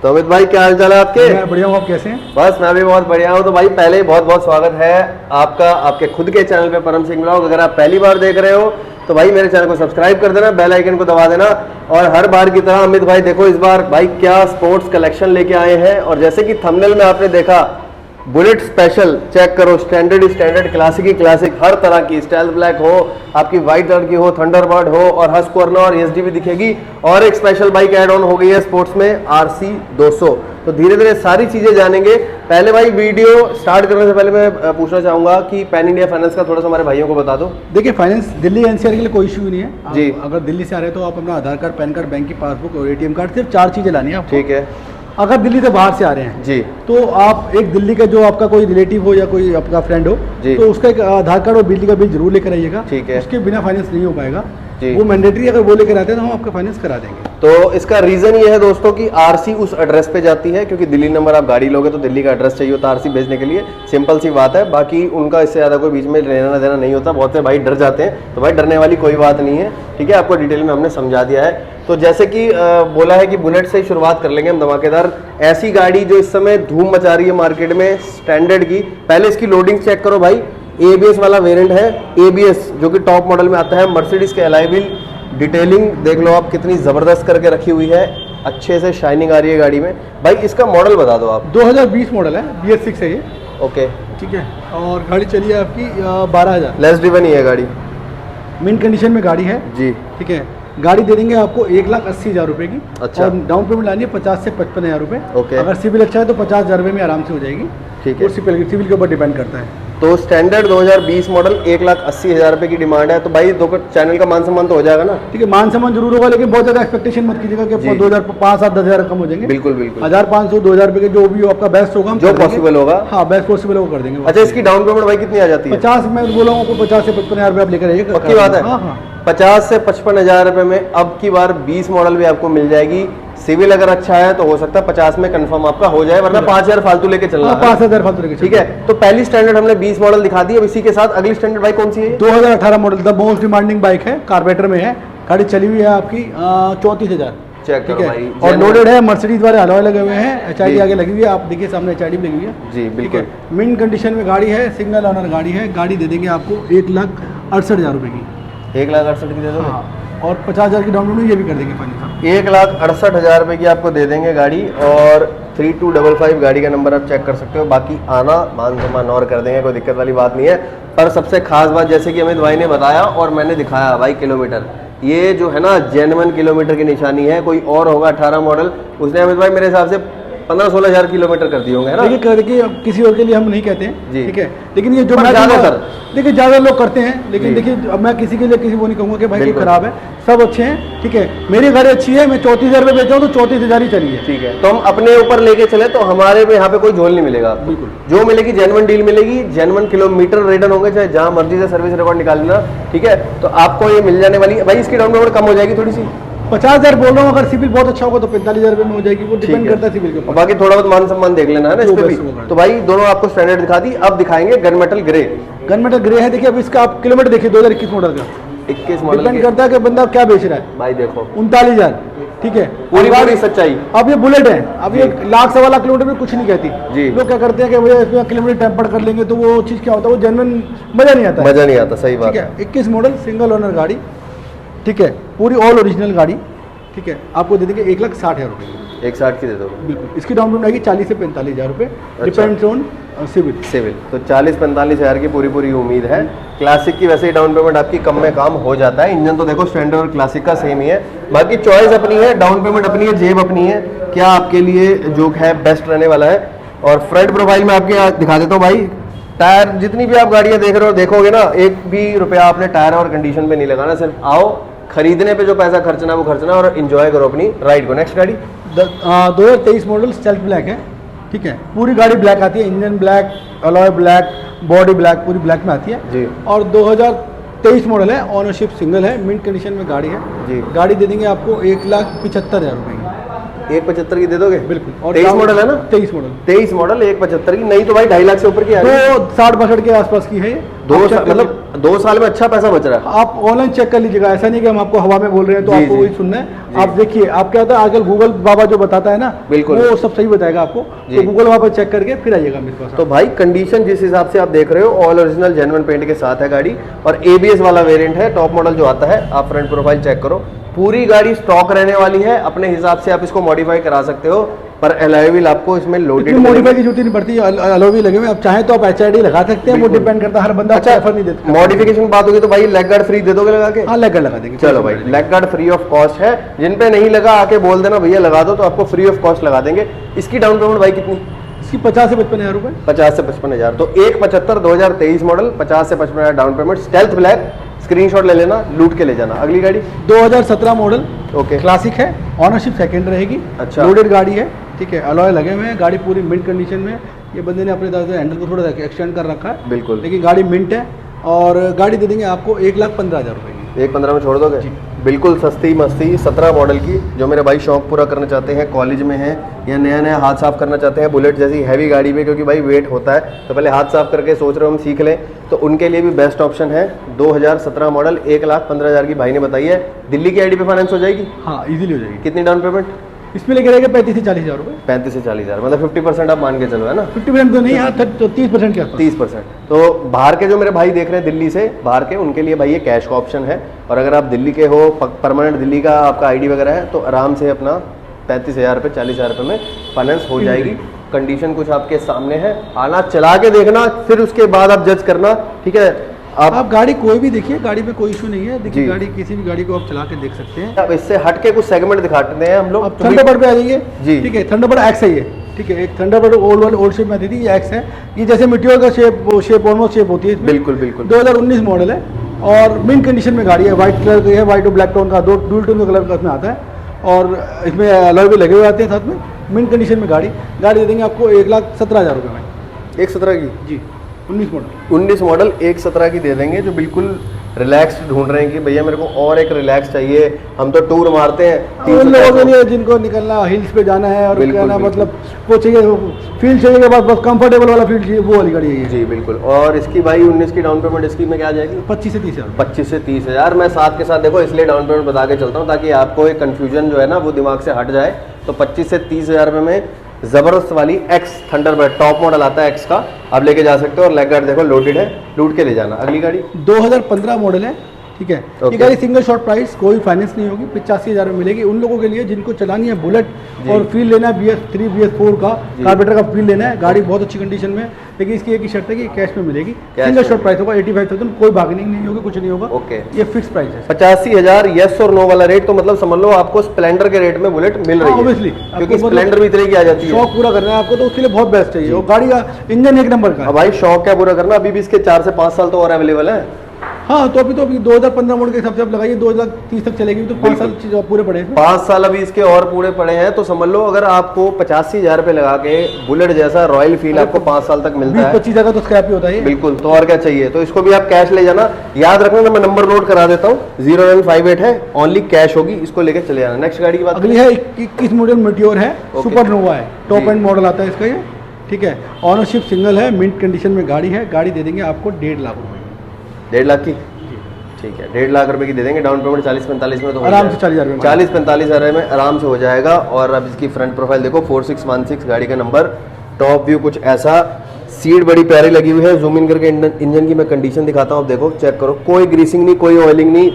तो अमित भाई क्या हाल चाल है आपके? मैं बढ़िया हूँ, आप कैसे हैं? बस मैं भी बहुत बढ़िया हूँ। तो भाई पहले ही बहुत बहुत स्वागत है आपका आपके खुद के चैनल पे परम सिंह ब्लॉग। अगर आप पहली बार देख रहे हो तो भाई मेरे चैनल को सब्सक्राइब कर देना, बेल आइकन को दबा देना। और हर बार की तरह अमित भाई देखो इस बार भाई क्या स्पोर्ट्स कलेक्शन लेके आए हैं। और जैसे कि थंबनेल में आपने देखा बुलेट स्पेशल, चेक करो, स्टैंडर्ड स्टैंडर्ड, क्लासिक ही क्लासिक, हर तरह की स्टाइल ब्लैक हो, आपकी व्हाइट कलर की हो, थंडरबर्ड हो, और हस्क्वर्ना और एसडी भी दिखेगी। और एक स्पेशल बाइक ऐड ऑन हो गई है स्पोर्ट्स में, RC 200। तो धीरे धीरे सारी चीजें जानेंगे। पहले भाई वीडियो स्टार्ट करने से पहले मैं पूछना चाहूंगा कि पैन इंडिया फाइनेंस का थोड़ा सा हमारे भाइयों को बता दो। देखिए, फाइनेंस दिल्ली NCR के लिए कोई इशू नहीं है जी। अगर दिल्ली से आ रहे हैं तो आप अपना आधार कार्ड, पैन कार्ड, बैंक की पासबुक और ATM कार्ड, सिर्फ 4 चीज़ें लानी है आपको। ठीक है। अगर दिल्ली से बाहर से आ रहे हैं जी, तो आप एक दिल्ली का जो आपका कोई रिलेटिव हो या कोई आपका फ्रेंड हो जी, तो उसका एक आधार कार्ड और बिजली का बिल जरूर लेकर आइएगा। ठीक है। उसके बिना फाइनेंस नहीं हो पाएगा जी। वो मैंडेटरी, अगर वो लेकर आते हैं तो हम आपका फाइनेंस करा देंगे। तो इसका रीजन ये है दोस्तों कि RC उस एड्रेस पे जाती है, क्योंकि दिल्ली नंबर आप गाड़ी लोगे तो दिल्ली का एड्रेस चाहिए होता है RC भेजने के लिए। सिंपल सी बात है, बाकी उनका इससे ज़्यादा कोई बीच में लेना देना नहीं होता। बहुत से भाई डर जाते हैं, तो भाई डरने वाली कोई बात नहीं है। ठीक है, आपको डिटेल में हमने समझा दिया है। तो जैसे कि बोला है कि बुलेट से ही शुरुआत कर लेंगे हम, धमाकेदार ऐसी गाड़ी जो इस समय धूम मचा रही है मार्केट में, स्टैंडर्ड की। पहले इसकी लोडिंग चेक करो भाई, ABS वाला वेरिएंट है, ABS जो कि टॉप मॉडल में आता है। मर्सिडीज के एलॉय व्हील, डिटेलिंग देख लो आप कितनी ज़बरदस्त करके रखी हुई है, अच्छे से शाइनिंग आ रही है गाड़ी में। भाई इसका मॉडल बता दो आप। 2020 मॉडल है, BS6 है ये। ओके, ठीक है। और गाड़ी चली है आपकी 12,000। लेस ड्रिवन ही है गाड़ी मिंट कंडीशन में गाड़ी है जी। ठीक है। गाड़ी दे देंगे आपको 1,80,000 रुपए की। अच्छा। और डाउन पेमेंट लानी है 50 से 55,000 रुपए। ओके। अगर सिविल अच्छा है तो 50,000 रुपए में आराम से हो जाएगी। ठीक है। वो सिविल के ऊपर डिपेंड करता है। तो स्टैंडर्ड 2020 मॉडल 1,80,000 रुपए की डिमांड है। तो भाई दो चैनल का मान सम्मान तो हो जाएगा ना? ठीक है, मान सम्मान जरूर होगा, लेकिन बहुत ज्यादा एक्सपेक्टेशन मत कीजिएगा कि 2,000, 5,000, 10,000 कम हो जाएंगे। बिल्कुल बिल्कुल। 1,500, 2,000 रुपए के जो भी आपका बेस्ट होगा, हम जो कर देंगे। पॉसिबल होगा। हाँ, बेस्ट पॉसिबल होगा कर देंगे। अच्छा, इसकी डाउन पेमेंट भाई कितनी आ जाती है? 50, मैं बोला हूँ आपको 50 से 55,000 रुपए आप लेकर आइएगा। पक्की बात है? हाँ हाँ। 50 से 55,000 रुपए में अब की बार 20 मॉडल भी आपको मिल जाएगी। सिविल अगर अच्छा है तो हो सकता है 50 में कंफर्म आपका हो जाए, वरना 5,000 फालतू लेके चलना। 5,000 फालतू लेके। ठीक है। तो पहली स्टैंडर्ड हमने 20 मॉडल दिखा दी। अब इसी के साथ अगली स्टैंडर्ड बाइक कौन सी है? 2018 model, the most demanding bike है, कार्बेटर में है। गाड़ी चली हुई है आपकी 34,000। चेक करो भाई। और लोडेड है, मर्सिडीज वाले अलॉय लगे हुए हैं, HID आगे लगी हुई है, आप देखिए सामने HID भी लगी हुई है जी बिल्कुल। मिंट कंडीशन में गाड़ी है, सिंगल ओनर गाड़ी है। गाड़ी दे देंगे आपको 1,68,000 रुपए की। 1,68,000 की दे दोगे? हाँ, और 50,000 की डाउन पेमेंट ये भी कर देंगे फाइनल। 1,68,000 रुपए की आपको दे देंगे गाड़ी। और 3255 गाड़ी का नंबर आप चेक कर सकते हो। बाकी आना मान सम्मान और कर देंगे, कोई दिक्कत वाली बात नहीं है। पर सबसे खास बात, जैसे कि अमित भाई ने बताया और मैंने दिखाया भाई, किलोमीटर, ये जो है ना जेन्युइन किलोमीटर की निशानी है। कोई और होगा 18 मॉडल, उसने अमित भाई मेरे हिसाब से 15-16,000 किलोमीटर कर दिए होंगे, है ना? देखिए किसी और के लिए हम नहीं कहते हैं, जी। ठीक है, लेकिन ये जो ज्यादातर देखिए ज़्यादा लोग करते हैं, लेकिन देखिए अब मैं किसी के लिए किसी वो नहीं कहूँगा कि भाई ये खराब है, सब अच्छे हैं। ठीक है, मेरी गाड़ी अच्छी है, मैं 34,000 रुपये बेचा हूँ तो 34,000 ही चली है। ठीक है। तो हम अपने ऊपर लेके चले तो हमारे में यहाँ पे कोई झोल नहीं मिलेगा। बिल्कुल। जो मिलेगी जेन्युइन डील मिलेगी, जेन्युइन किलोमीटर रिटर्न होंगे, चाहे जहाँ मर्जी से सर्विस रिकॉर्ड निकाल लेना। ठीक है, तो आपको ये मिल जाने वाली है भाई। इसकी डाउन पेमेंट कम हो जाएगी थोड़ी सी, 50,000 बोल रहा हूँ। अगर सिविल बहुत अच्छा होगा तो 45,000 रुपये में हो जाएगी, वो डिपेंड करता है सिविल के ऊपर। बाकी थोड़ा बहुत मान सम्मान देख लेना है ना इस पे भी। तो भाई दोनों आपको स्टैंडर्ड दिखा दी, अब दिखाएंगे gun metal grey. Gun metal grey है, देखिए अब इसका आप किलोमीटर देखिए 2021 मॉडल का। 21 मॉडल डिपेंड करता है कि बंदा क्या बेच रहा है। भाई देखो 39,000। ठीक है, पूरी सच्चाई। अब ये बुलेट है, अब ये 1,00,000 सवा लाख किलोमीटर में कुछ नहीं कहती जी। लोग क्या करते हैं कि भैया इसमें किलोमीटर टेम्पर कर लेंगे तो वो चीज़ क्या होता है, वो जेन्युइन मजा नहीं आता। मजा नहीं आता, सही बात है। 21 मॉडल सिंगल ओनर गाड़ी, ठीक है, पूरी ऑल ओरिजिनल गाड़ी। ठीक है, आपको दे देंगे 1,60,000 रुपये की। 1,60 की दे दो बिल्कुल। इसकी डाउन पेमेंट आएगी 40 से 45,000 रुपये, डिपेंड्स ऑन सिविल। तो 40-45,000 की पूरी उम्मीद है। क्लासिक की वैसे ही डाउन पेमेंट आपकी कम में काम हो जाता है। इंजन तो देखो स्टैंडर्ड और क्लासिक का सेम ही है, बाकी चॉइस अपनी है, डाउन पेमेंट अपनी है, जेब अपनी है, क्या आपके लिए जो है बेस्ट रहने वाला है। और फ्रंट प्रोफाइल में आपके दिखा देता हूँ भाई। टायर जितनी भी आप गाड़ियाँ देख रहे हो, देखोगे ना, एक भी रुपया आपने टायर और कंडीशन पे नहीं लगाना। सिर्फ आओ, खरीदने पे जो पैसा खर्चना वो खर्चना और एंजॉय करो अपनी राइड को। नेक्स्ट गाड़ी 2023 मॉडल सेल्फ ब्लैक है। ठीक है, पूरी गाड़ी ब्लैक आती है, engine black, alloy black, body black, पूरी ब्लैक में आती है जी। और 2023 मॉडल है, ऑनरशिप सिंगल है, मिंट कंडीशन में गाड़ी है जी। गाड़ी दे देंगे आपको 1,75,000 रुपये की। 1,75 की दे दोगे? बिल्कुल। और 23 मॉडल है ना? 23 मॉडल। 23 मॉडल 1,75 की, नहीं तो भाई 2.5 लाख से ऊपर की आ रही है। तो 60-62 के आसपास की है। मतलब 2 साल में अच्छा पैसा बच रहा है। आप ऑनलाइन चेक कर लीजिएगा, ऐसा नहीं कि हम आपको हवा में बोल रहे हैं तो जी, आपको जी। वही सुनना है। आप देखिए, आप क्या होता है आजकल गूगल बाबा जो बताता है ना, बिल्कुल। वो सब सही बताएगा आपको। जी। तो गूगल बाबा चेक करके फिर आइएगा मेरे पास। तो भाई कंडीशन जिस हिसाब से आप देख रहे हो ऑल ओरिजिनल जेन्युइन पेंट के साथ है गाड़ी, और एबीएस वाला वेरिएंट है, टॉप मॉडल जो आता है। आप फ्रंट प्रोफाइल चेक करो, पूरी गाड़ी स्टॉक रहने वाली है, अपने हिसाब से आप इसको मॉडिफाई करा सकते हो, पर अलॉय व्हील आपको इसमें लोडेड मॉडिफाई की जरूरत नहीं पड़ती, अलॉय व्हील लगे हुए, आप चाहें तो आप एचआईडी लगा सकते हैं, वो बिल्कुल। डिपेंड करता है, हर बंदा अच्छा, प्रेफर नहीं देता। मॉडिफिकेशन बात होगी तो भाई लेग गार्ड फ्री दे दोगे लगा के? हाँ, लेग गार्ड लगा देंगे। चलो भाई, leg guard free of cost है, जिन पे नहीं लगा आके बोल देना भैया लगा दो, तो आपको फ्री ऑफ कॉस्ट लगा देंगे। इसकी डाउन पेमेंट भाई कितनी? इसकी 50 से 55 हज़ार रुपए। 50 से 55 हज़ार, तो 175 2023 मॉडल, 50 से 55 हज़ार down payment, stealth black, screenshot ले लेना, लूट के ले जाना। अगली गाड़ी 2017 मॉडल, ओके, क्लासिक है, ऑनरशिप सेकंड रहेगी। अच्छा। लोडेड गाड़ी है, ठीक है, अलॉय लगे हुए हैं, गाड़ी पूरी मिंट कंडीशन में। ये बंदे ने अपने तरफ से हैंडल को थोड़ा सा एक्सटेंड कर रखा है, बिल्कुल। लेकिन गाड़ी मिंट है, और गाड़ी दे देंगे आपको 1,15,000 रुपए की। 1.15 में छोड़ दोगे? बिल्कुल सस्ती मस्ती 17 मॉडल की, जो मेरे भाई शौक पूरा करना चाहते हैं, कॉलेज में हैं या नया नया हाथ साफ करना चाहते हैं बुलेट जैसी हैवी गाड़ी में, क्योंकि भाई वेट होता है, तो पहले हाथ साफ करके सोच रहे हो हम सीख लें, तो उनके लिए भी बेस्ट ऑप्शन है। 2017 मॉडल 1,15,000 की भाई ने बताई है। दिल्ली की आईडी पे फाइनेंस हो जाएगी? हाँ, इजीली हो जाएगी। कितनी डाउन पेमेंट? इसमें लेके रहेगा 35 से 40 हज़ार रुपए। 35 से 40 हज़ार, मतलब 50% आप मान के चलो, है ना? 50% तो नहीं, हाँ 30% के आसपास। 30%। तो बाहर के जो मेरे भाई देख रहे हैं दिल्ली से बाहर के, उनके लिए भाई ये कैश का ऑप्शन है, और अगर आप दिल्ली के हो, परमानेंट दिल्ली का आपका आईडी वगैरह है, तो आराम से अपना 35,000 रुपये 40,000 रुपये में फाइनेंस हो जाएगी। कंडीशन कुछ आपके सामने है, आना चला के देखना, फिर उसके बाद आप जज करना, ठीक है? आप गाड़ी कोई भी देखिए, गाड़ी पे कोई इशू नहीं है। देखिए जी। गाड़ी, किसी भी गाड़ी को आप चला के देख सकते हैं। अब इससे हट के कुछ सेगमेंट दिखाते हैं हम लोग। अब थंडरबर्ड पे आ जाइए जी। ठीक है, थंडरबर्ड एक्स है ये, ठीक है, एक थंडरबर्ड ओल्ड शेप में आती थी, ये एक्स है। ये जैसे मिट्टियों का शेप ऑलमोस्ट शेप होती है इसमें। बिल्कुल बिल्कुल। 2019 मॉडल है, और मिंट कंडीशन में गाड़ी है, व्हाइट कलर की है, व्हाइट और ब्लैक टोन का, दो डुअल टोन का कलर का इसमें आता है, और इसमें अलॉय भी लगे हुए आते हैं साथ में। मिंट कंडीशन में गाड़ी दे देंगे आपको 1,17,000 रुपये में। 1.17 की? जी, 19 मॉडल। 19 मॉडल 1.17 की दे देंगे, जो बिल्कुल रिलैक्स ढूंढ रहे हैं कि भैया मेरे को और एक रिलैक्स चाहिए, हम तो टूर मारते हैं। उन लोगों के लिए जिनको निकलना, हिल्स पे जाना है, और बिल्कुल, क्या ना, बिल्कुल। मतलब वो चाहिए, फील चाहिए, बस कंफर्टेबल वाला फील चाहिए, वो वाली गाड़ी है ये। जी बिल्कुल। और इसकी भाई 19 की डाउन पेमेंट इसकी में क्या आ जाएगी? 25 से 30 हज़ार। 25 से 30 हज़ार। मैं साथ के साथ देखो इसलिए डाउन पेमेंट बता के चलता हूँ, ताकि आपको एक कन्फ्यूजन जो है ना वो दिमाग से हट जाए। तो 25 से 30 हज़ार रुपये में जबरदस्त वाली एक्स थंडरबर्ड टॉप मॉडल आता है एक्स का, आप लेके जा सकते हो, और लेग गार्ड देखो लोडेड है, लूट के ले जाना। अगली गाड़ी 2015 मॉडल है, ठीक है। Okay. ये गाड़ी सिंगल शॉट प्राइस, कोई फाइनेंस नहीं होगी, 85,000 में मिलेगी उन लोगों के लिए जिनको चलानी है बुलेट जी। और फील लेना है BS3 BS4 का, जी। कार्बोरेटर का फील लेना है। गाड़ी बहुत अच्छी कंडीशन में, लेकिन इसकी एक ही शर्त है कि कैश में मिलेगी। कैश सिंगल में। शॉट प्राइस होगा 85,000, कोई बार्गेनिंग नहीं होगी, कुछ नहीं होगा। ओके। ये फिक्स प्राइस है। 85,000 यस और नो वाला रेट, तो मतलब समझ लो आपको स्प्लेंडर के रेट में बुलेट मिल रही है। ऑब्वियसली, क्योंकि स्प्लेंडर भी इतने की आ जाती है। शौक पूरा करना है आपको, तो उसके लिए बहुत बेस्ट है ये। और गाड़ी का इंजन एक नंबर का है। अब भाई शौक क्या पूरा करना, अभी भी इसके 4 से 5 साल तो और अवेलेबल है। हाँ, तो अभी 2015 मॉडल के हिसाब से आप लगाइए, 2030 तक चलेगी, तो 5 साल चीज़ पूरे पड़े हैं। 5 साल अभी इसके और पूरे पड़े हैं, तो समझ लो अगर आपको 85,000 रुपये लगा के बुलेट जैसा रॉयल फील आपको 5 साल तक मिलता है, 20-25 का तो स्क्रैप ही होता है ये। बिल्कुल, तो और क्या चाहिए। तो इसको भी आप कैश ले जाना, याद रखना ना, मैं नंबर नोट करा देता हूँ, 0958 है, ओनली कैश होगी, इसको लेके चले जाना। नेक्स्ट गाड़ी की बात अगली है 21 मॉडल मेटियोर है, ओके। सुपर नोवा है, टॉप जी। एंड मॉडल आता है इसका ये, ठीक है। ऑनरशिप सिंगल है, मिंट कंडीशन में गाड़ी है। गाड़ी दे देंगे आपको 1.5 लाख रुपए की। 1.5 लाख की? ठीक है, 1.5 लाख रुपए की दे देंगे। डाउन पेमेंट 40-45 में तो हो आराम से जाएगा। 40,000 में 40-45 हज़ार में आराम से हो जाएगा। और अब इसकी फ्रंट प्रोफाइल देखो, 4616 गाड़ी का नंबर, टॉप व्यू कुछ ऐसा, सीट बड़ी प्यारी लगी हुई है। जूम इन करके इंजन की मैं कंडीशन दिखाता हूँ, आप देखो, चेक करो, कोई ग्रीसिंग नहीं, कोई ऑयलिंग नहीं,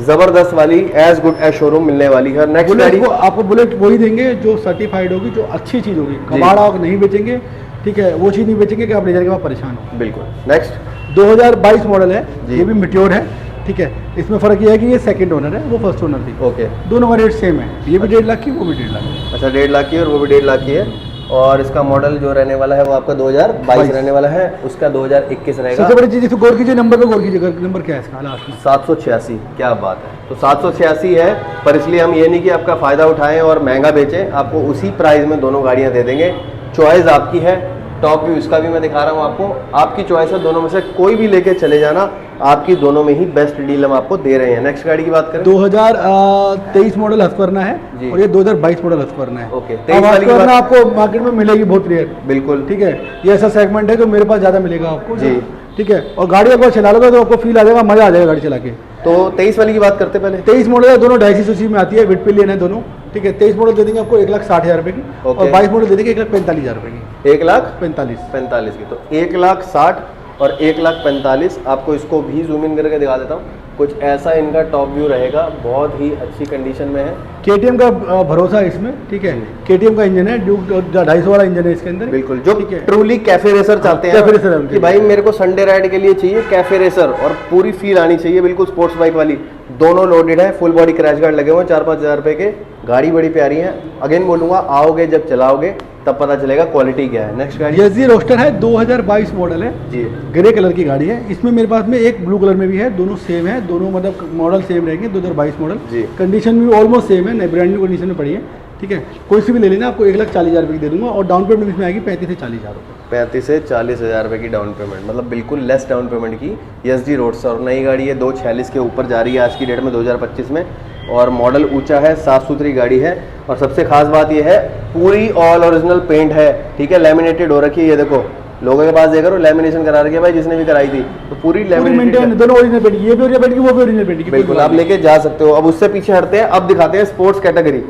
जबरदस्त वाली एज गुड एज शोरूम मिलने वाली है। नेक्स्ट बुलेट गाड़ी को आपको बुलेट वही देंगे जो सर्टिफाइड होगी, जो अच्छी चीज़ होगी। कबाड़ा नहीं बेचेंगे, ठीक है, वो चीज़ नहीं बेचेंगे कि आप ले जाने के बाद परेशान हो। बिल्कुल। नेक्स्ट 2022 मॉडल है, जी। ये भी मेटियोर है, ठीक है। इसमें फ़र्क ये है कि ये सेकंड ओनर है, वो फर्स्ट ओनर थी। ओके। दोनों का रेट सेम है, ये भी 1.5 लाख की, वो भी 1.5 लाख की। अच्छा, 1.5 लाख की और वो भी 1.5 लाख की है। और इसका मॉडल जो रहने वाला है वो आपका 2022 रहने वाला है, उसका 2021 रहेगा। सबसे बड़ी चीज़, इसको गौर कीजिए, नंबर पे गौर कीजिए, नंबर क्या है इसका लास्ट में? 786। क्या बात है। तो 786 है, पर इसलिए हम ये नहीं कि आपका फ़ायदा उठाएं और महंगा बेचें, आपको उसी प्राइस में दोनों गाड़ियां दे देंगे। चॉइस आपकी है। टॉप व्यू इसका भी मैं दिखा रहा हूँ आपको, आपकी चॉइस है, दोनों में से कोई भी लेके चले जाना, आपकी दोनों में ही बेस्ट डील हम आपको दे रहे हैं। नेक्स्ट गाड़ी की बात करें, 2023 मॉडल हस्कवर्ना है, जी। और ये 2022 मॉडल हस्कवर्ना है। ओके। अब 23 वाली की हस्कवर्ना बात, आपको मार्केट में मिलेगी बहुत रेयर, बिल्कुल ठीक है। ये ऐसा सेगमेंट है जो मेरे पास ज़्यादा मिलेगा आपको, जी। ठीक है, और गाड़ी एक बार चला लोगे तो आपको फील आ जाएगा, मजा आ जाएगा गाड़ी चला के। तो 23 वाली की बात करते पहले। 23 मॉडल है, दोनों 250 सीसी में आती है, विद पिलियन है दोनों, ठीक है। 23 मॉडल दे देंगे आपको 1,60,000 रुपये की, और 22 मॉडल दे देंगे 1,45,000 रुपये की। 1,45,000 की, तो 1,60,000 और 1,45,000 आपको इसको भी जूम इन करके दिखा देता हूँ। कुछ ऐसा इनका टॉप व्यू रहेगा, बहुत ही अच्छी कंडीशन में है। KTM का भरोसा है इसमें, ठीक है। KTM का इंजन है, ड्यूक 250 वाला इंजन है इसके अंदर, बिल्कुल। जो ट्रूली कैफे रेसर चाहते हैं, कैफे रेसर कि भाई मेरे को संडे राइड के लिए चाहिए कैफे रेसर, और पूरी फील आनी चाहिए बिल्कुल स्पोर्ट्स बाइक वाली। दोनों लोडेड है, फुल बॉडी क्रैश गार्ड लगे हुए हैं, 4-5 हज़ार रुपए के। गाड़ी बड़ी प्यारी है, अगेन बोलूंगा आओगे जब चलाओगे तब पता चलेगा क्वालिटी क्या है। नेक्स्ट गाड़ी YZ रोस्टर है, 2022 मॉडल है जी, ग्रे कलर की गाड़ी है। इसमें मेरे पास में एक ब्लू कलर में भी है, दोनों सेम है, दोनों मतलब मॉडल सेम रहेंगे, 2022 मॉडल जी। कंडीशन भी ऑलमोस्ट सेम है, ब्रांड न्यू कंडीशन में पड़ी है, ठीक है। कोई सी भी ले लेना, आपको 1,40,000 रुपये की दे दूंगा, और डाउन पेमेंट इसमें आएगी 35 से 40,000 रुपये। 35 से 40,000 रुपये की डाउन पेमेंट, मतलब बिल्कुल लेस डाउन पेमेंट की YZ रोडस्टर। और नई गाड़ी है, 246 के ऊपर जा रही है आज की डेट में 2025 में, और मॉडल ऊंचा है, साफ सुथरी गाड़ी है। और सबसे खास बात यह है पूरी ऑल ओरिजिनल पेंट है, ठीक है। लैमिनेटेड हो रखी है, ये देखो लोगों के पास देख रहे हो लैमिनेशन करा रखी है भाई, जिसने भी कराई थी, तो पूरी लैमिनेटेड, दोनों ओरिजिनल पेंट, ये भी ओरिजिनल पेंट की, वो भी ओरिजिनल पेंट की, बिल्कुल आप लेके जा सकते हो। अब उससे पीछे हटते हैं, अब दिखाते हैं स्पोर्ट्स कैटेगरी।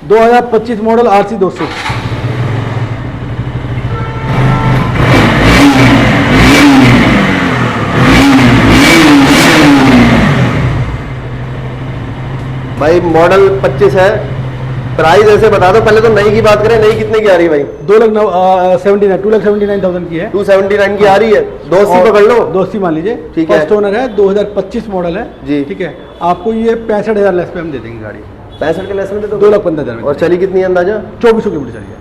2025 model RC 200। भाई मॉडल 25 है, प्राइस ऐसे बता दो पहले तो। नई की बात करें, नई कितने की आ रही है भाई? 2,79,000 की है। 279 की आ रही है, 280 पकड़ लो, 280 मान लीजिए, ठीक है। फर्स्ट ओनर है, 2025 मॉडल है जी, ठीक है। आपको ये 65,000 लेस पे हम दे देंगे गाड़ी, 65 के लेस में दे दो, 2,15,000। और चली कितनी है अंदाजा? 2400 किलोमीटर चली है,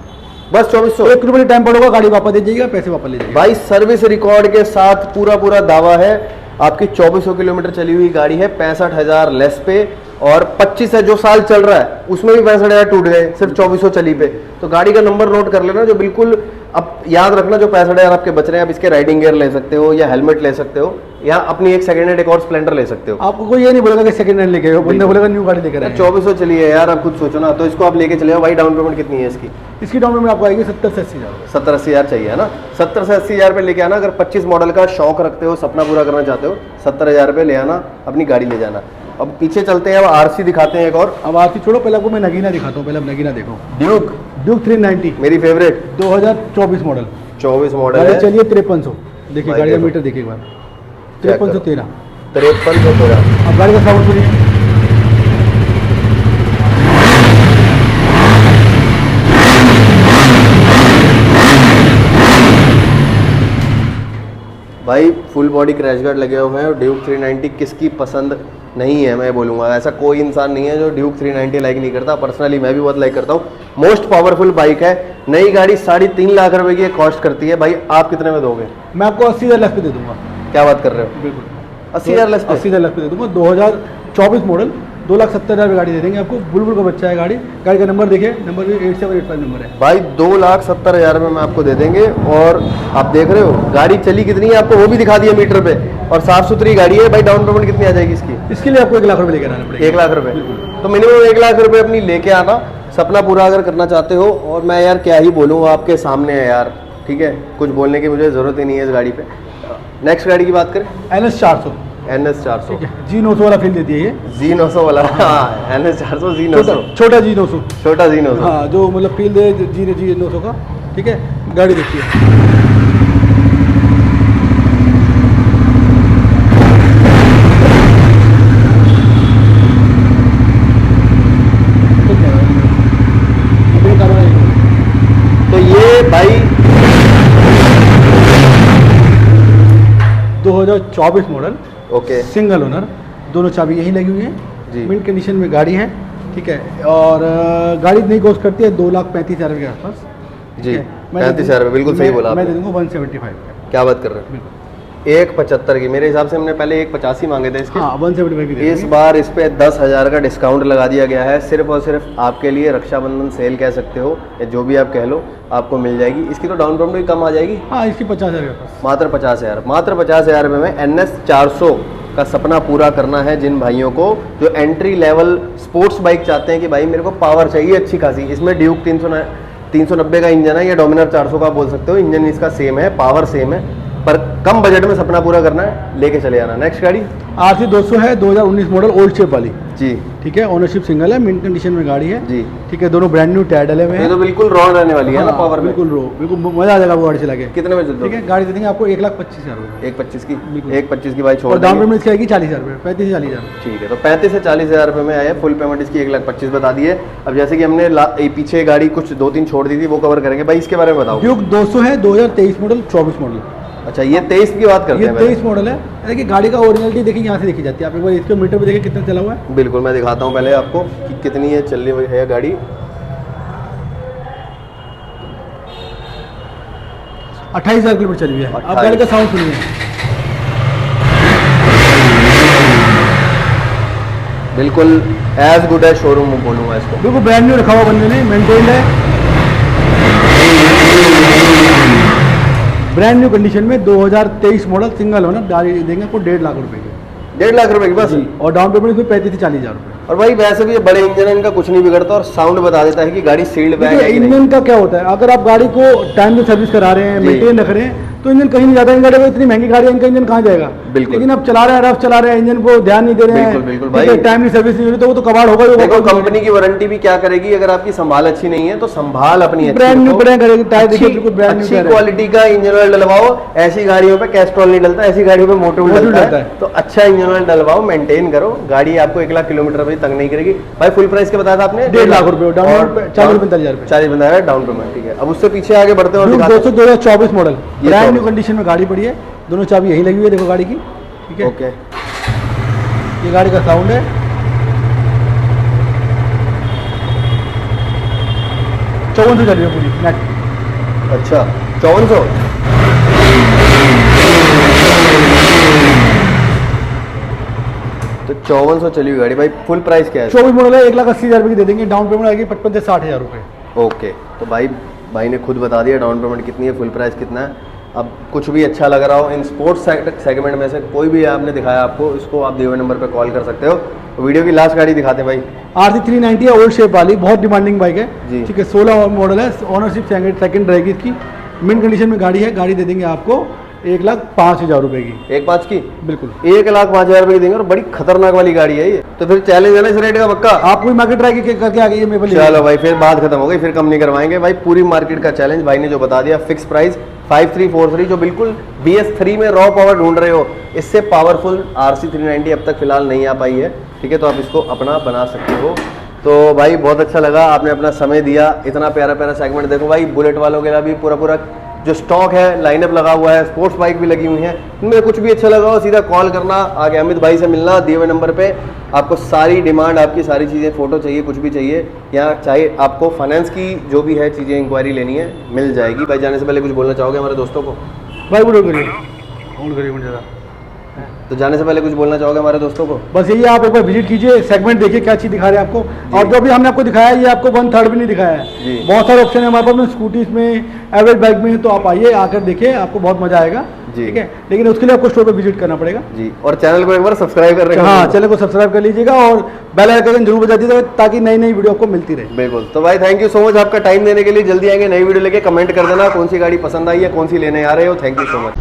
बस 2400। 1 रुपये टाइम पड़ेगा, गाड़ी वापस दे जाइएगा, पैसे वापस ले जाइएगा। भाई सर्विस रिकॉर्ड के साथ पूरा दावा है, आपकी 2400 किलोमीटर चली हुई गाड़ी है, 65,000 लेस पे। और 25 है जो साल चल रहा है, उसमें भी 65,000 टूट गए, सिर्फ 2400 चली पे। तो गाड़ी का नंबर नोट कर लेना, जो बिल्कुल अब याद रखना, जो 65,000 आपके बच रहे हैं, आप इसके राइडिंग गियर ले सकते हो, या हेलमेट ले सकते हो, या अपनी एक सेकंड हैंड एक और स्प्लेंडर ले सकते हो। आपको कोई ये नहीं बोलेगा कि सेकंड हैंड लेके आओ, बंदा बोलेगा न्यू गाड़ी लेकर आए। 2400 चली है यार, आप खुद सोचो ना। तो इसको आप लेके चले हो भाई। डाउन पेमेंट कितनी है इसकी? इसकी डाउन पेमेंट आपको आएगी 70 से 80 हज़ार। 70-80 हज़ार चाहिए है ना? 70 से 80 हज़ार रुपये लेके आना। अगर 25 मॉडल का शौक रखते हो, सपना पूरा करना चाहते हो, 70,000 रुपये ले आना, अपनी गाड़ी ले जाना। अब पीछे चलते हैं, अब RC दिखाते हैं एक और। अब RC छोड़ो, पहले आपको मैं नगीना दिखाता हूँ। पहले अब नगीना देखो, ड्यूक 390 मेरी फेवरेट, 2024 मॉडल, 24 मॉडल गाड़ी है। चलिए 5300, देखिए भाई गाड़ी का देखो। मीटर देखिए एक बार, चेक 5313। 5313। अब गाड़ी का साउंड सुनिए, भाई फुल बॉडी क्रैश गार्ड लगे हुए हैं। और ड्यूक 390 किसकी पसंद नहीं है, मैं बोलूँगा ऐसा कोई इंसान नहीं है जो ड्यूक 390 लाइक नहीं करता। पर्सनली मैं भी बहुत लाइक करता हूँ। मोस्ट पावरफुल बाइक है। नई गाड़ी 3.5 लाख रुपए की कॉस्ट करती है। भाई आप कितने में दोगे? मैं आपको 80,000 लेस पे दे दूंगा। क्या बात कर रहे हो? बिल्कुल 80,000 लेस पे? 80,000 लेस पे दे दूंगा। 2024 मॉडल, 2,70,000 गाड़ी दे देंगे आपको। बुलबुल का बच्चा है गाड़ी, गाड़ी का नंबर देखिए, नंबर भी 8785 नंबर है भाई। 2,70,000 में आपको दे देंगे। और आप देख रहे हो गाड़ी चली कितनी है, आपको वो भी दिखा दिया मीटर पे, और साफ सुथरी गाड़ी है। भाई डाउन पेमेंट कितनी आ जाएगी इसकी? इसके लिए आपको 1 लाख रुपये लेकर आना पड़ेगा। 1 लाख रुपए? तो मिनिमम 1 लाख रुपए अपनी लेके आना, सपना पूरा अगर करना चाहते हो। और मैं यार क्या ही बोलूँ, आपके सामने है यार, ठीक है, कुछ बोलने की मुझे ज़रूरत ही नहीं है इस गाड़ी पे। नेक्स्ट गाड़ी की बात करें, NS 400, NS 400, ठीक है, G900 वाला फील देती है ये। G900 वाला, हाँ NS 400 G900, छोटा G900, छोटा G900, हाँ, जो मतलब फील दे G900 का, ठीक है। गाड़ी देखिए, तो ये भाई 2024 मॉडल, ओके, सिंगल ओनर, दोनों चाबी यही लगी हुई जी। है, मिंट कंडीशन में गाड़ी है, ठीक है। और गाड़ी नहीं कॉस्ट करती है 2,35,000 के आसपास, ठीक जी। है। 35,000 रुपये, बिल्कुल सही बोला मैं आपने। दे दूंगा 175 का। क्या बात कर रहे हो? बिल्कुल 1,75 की, मेरे हिसाब से हमने पहले 1,85 मांगे थे इसके। हाँ, 175 की दे इस देंगे। बार इस पे 10,000 का डिस्काउंट लगा दिया गया है, सिर्फ और सिर्फ आपके लिए। रक्षाबंधन सेल कह सकते हो, या जो भी आप कह लो, आपको मिल जाएगी। इसकी तो डाउन पेमेंट भी कम आ जाएगी, हाँ, इसकी 50,000 के पास। मात्र 50,000। मात्र 50,000 रुपये में NS 400 का सपना पूरा करना है जिन भाइयों को, जो एंट्री लेवल स्पोर्ट्स बाइक चाहते हैं कि भाई मेरे को पावर चाहिए अच्छी खासी। इसमें ड्यूक 390 का इंजन है, या डोमिनर 400 का बोल सकते हो। इंजन इसका सेम है, पावर सेम है, पर कम बजट में सपना पूरा करना है, लेके चले आना। नेक्स्ट गाड़ी RC 200 है, 2019 मॉडल, ओल्ड शेप वाली। जी ठीक है, ओनरशिप सिंगल है, मिंट कंडीशन में गाड़ी है। जी ठीक है, दोनों ब्रांड न्यू टायर डले हुए ये हैं। तो बिल्कुल रॉ रहने वाली है ना, हाँ, पावर में। बिल्कुल रो, बिल्कुल मजा आ जाएगा वो गाड़ी चला के। कितने में चलते ठीक है, गाड़ी दे देंगे आपको 1,25,000 रुपये। 1,25 की, बिल्कुल। 1,25 की भाई छोड़ और डाउन देंगे। पेमेंट इसकी आएगी 40,000 रुपये, 35 से 40,000। ठीक है, तो 35 से 40,000 रुपये में आया, फुल पेमेंट इसकी 1,25,000 बता दी है। अब जैसे कि हमने पीछे गाड़ी कुछ 2-3 छोड़ दी थी, वो कवर करेंगे भाई, इसके बारे में बताओ। ड्यूक 200 है, 2023 मॉडल, 24 मॉडल। अच्छा, ये 23 की बात करते ये हैं 23 मॉडल है। देखिए गाड़ी का ओरिजिनलिटी देखिए, यहाँ से देखी जाती है। आप एक बार इसके मीटर पे देखिए कितना चला हुआ है। बिल्कुल, मैं दिखाता हूँ पहले आपको कि कितनी है चलनी हुई है गाड़ी। 28,000 किलोमीटर चली हुई है। आप 28,000 गाड़ी का साउंड सुनिए। बिल्कुल एज गुड एज शोरूम बोलूँगा इसको। बिल्कुल ब्रांड न्यू रखा हुआ बंदे ने, मेंटेन्ड है, ब्रांड न्यू कंडीशन में। 2023 मॉडल, सिंगल ओनर, गाड़ी देंगे आपको 1.5 लाख रुपए की। 1.5 लाख रुपए की बस। और डाउन पेमेंट इसमें 35 से 40,000 रुपये। और भाई वैसे भी ये बड़े इंजन है, इनका कुछ नहीं बिगड़ता, और साउंड बता देता है कि गाड़ी सील्ड बैग है कि नहीं। इंजन का क्या होता है, अगर आप गाड़ी को टाइम से सर्विस करा रहे हैं, जी। मेंटेन रख रहे हैं, तो इंजन कहीं नहीं जाता। इन गाड़ी में इतनी महंगी गाड़ी है, इनका इंजन कहाँ जाएगा। बिल्कुल। लेकिन आप चला रहे हैं, रफ चला रहे हैं, इंजन को ध्यान नहीं दे रहे हैं, बिल्कुल, बिल्कुल भाई। टाइमली सर्विस नहीं हो रही, तो वो तो कबाड़ होगा ही होगा। देखो कंपनी की वारंटी भी क्या करेगी, अगर आपकी संभाल अच्छी नहीं है तो संभाल अपनी अच्छी ब्रांड न्यू रखो। ब्रांड करेगी, टायर देखिए बिल्कुल ब्रांड न्यू अच्छी टायर है। क्वालिटी का इंजन ऑयल डलवाओ। ऐसी गाड़ियों पे कैस्ट्रॉल नहीं डलता, ऐसी गाड़ियों पे मोटर मोटर डलता डलता है। है। तो अच्छा इंजन ऑयल डलवाओ, मेंटेन करो, गाड़ी आपको 1 लाख किलोमीटर पे तंग नहीं करेगी। भाई फुल प्राइस के बताया था आपने 1.5 लाख रुपए, डाउन पेमेंट 40,000 रुपये। 40 बताया डाउन पेमेंट। ठीक है, अब उससे पीछे आगे बढ़ते हैं और दिखाते हैं। 2024 मॉडल, ये ब्रांड न्यू 24 कंडीशन में गाड़ी पड़ी है। दोनों चाबी यहीं लगी हुई है, देखो गाड़ी की। ठीक है, ओके, ये गाड़ी का साउंड है। 5400 चली है पूरी नेट। अच्छा 5400। तो 5400 चली हुई गाड़ी भाई, फुल प्राइस क्या है? 24 मॉडल है, 1,80,000 रुपये की दे देंगे। डाउन पेमेंट आएगी 55 से 60,000 रुपये। ओके, तो भाई ने खुद बता दिया डाउन पेमेंट कितनी है, फुल प्राइस कितना है। अब कुछ भी अच्छा लग रहा हो इन स्पोर्ट्स सेगमेंट में से कोई भी आपने दिखाया आपको, इसको आप दिए हुए नंबर पे कॉल कर सकते हो। तो वीडियो की लास्ट गाड़ी दिखाते हैं भाई। RC 390 है, ओल्ड शेप वाली, बहुत डिमांडिंग बाइक है। जी। ठीक है, 16 मॉडल है, ओनरशिप सेकंड रहेगी इसकी। मिड कंडीशन में गाड़ी है। गाड़ी दे देंगे आपको 1,05,000 रुपये की। 1,05,000 की, बिल्कुल। 1,05,000 रुपये की देंगे, और बड़ी खतरनाक वाली गाड़ी है ये। तो फिर चैलेंज है ना इस रेट का पक्का। आप कोई मार्केट ट्राई करके आ गई है मेरे पास। चलो भाई, फिर बात खत्म हो गई, फिर कम नहीं करवाएंगे भाई। पूरी मार्केट का चैलेंज भाई ने जो बता दिया, फिक्स प्राइस 5343, जो बिल्कुल BS3 में रॉ पावर ढूंढ रहे हो, इससे पावरफुल RC 390 अब तक फिलहाल नहीं आ पाई है। ठीक है, तो आप इसको अपना बना सकते हो। तो भाई बहुत अच्छा लगा, आपने अपना समय दिया, इतना प्यारा प्यारा सेगमेंट। देखो भाई, बुलेट वालों के लिए भी पूरा जो स्टॉक है, लाइनअप लगा हुआ है, स्पोर्ट्स बाइक भी लगी हुई है। इनमें कुछ भी अच्छा लगा हो सीधा कॉल करना, आगे अमित भाई से मिलना, दिए हुए नंबर पे। आपको सारी डिमांड, आपकी सारी चीज़ें, फोटो चाहिए, कुछ भी चाहिए, या चाहे आपको फाइनेंस की जो भी है चीज़ें इंक्वायरी लेनी है, मिल जाएगी। भाई जाने से पहले कुछ बोलना चाहोगे हमारे दोस्तों को? भाई वो करिए ज़्यादा। तो जाने से पहले कुछ बोलना चाहोगे हमारे दोस्तों को? बस यही, आप एक बार विजिट कीजिए, सेगमेंट देखिए क्या चीज़ दिखा रहे हैं आपको। और जो भी हमने आपको दिखाया है, ये आपको 1/3 भी नहीं दिखाया है। जी। बहुत सारे ऑप्शन है हमारे पास में, स्कूटीज में, एवरेज बाइक में। तो आप आइए, आकर देखिए, आपको बहुत मजा आएगा। जी। ठीक है, लेकिन उसके लिए आपको स्टोर पे विजिट करना पड़ेगा। जी, और चैनल को एक बार सब्सक्राइब कर रहे हाँ, चैनल को सब्सक्राइब कर लीजिएगा और बेल आइकन जरूर बजा दीजिएगा, ताकि नई नई वीडियो आपको मिलती रहे। बिल्कुल। तो भाई थैंक यू सो मच आपका टाइम देने के लिए। जल्दी आएंगे नई वीडियो लेके। कमेंट कर देना कौन सी गाड़ी पसंद आई है, कौन सी लेने आ रहे हो। Thank you so much.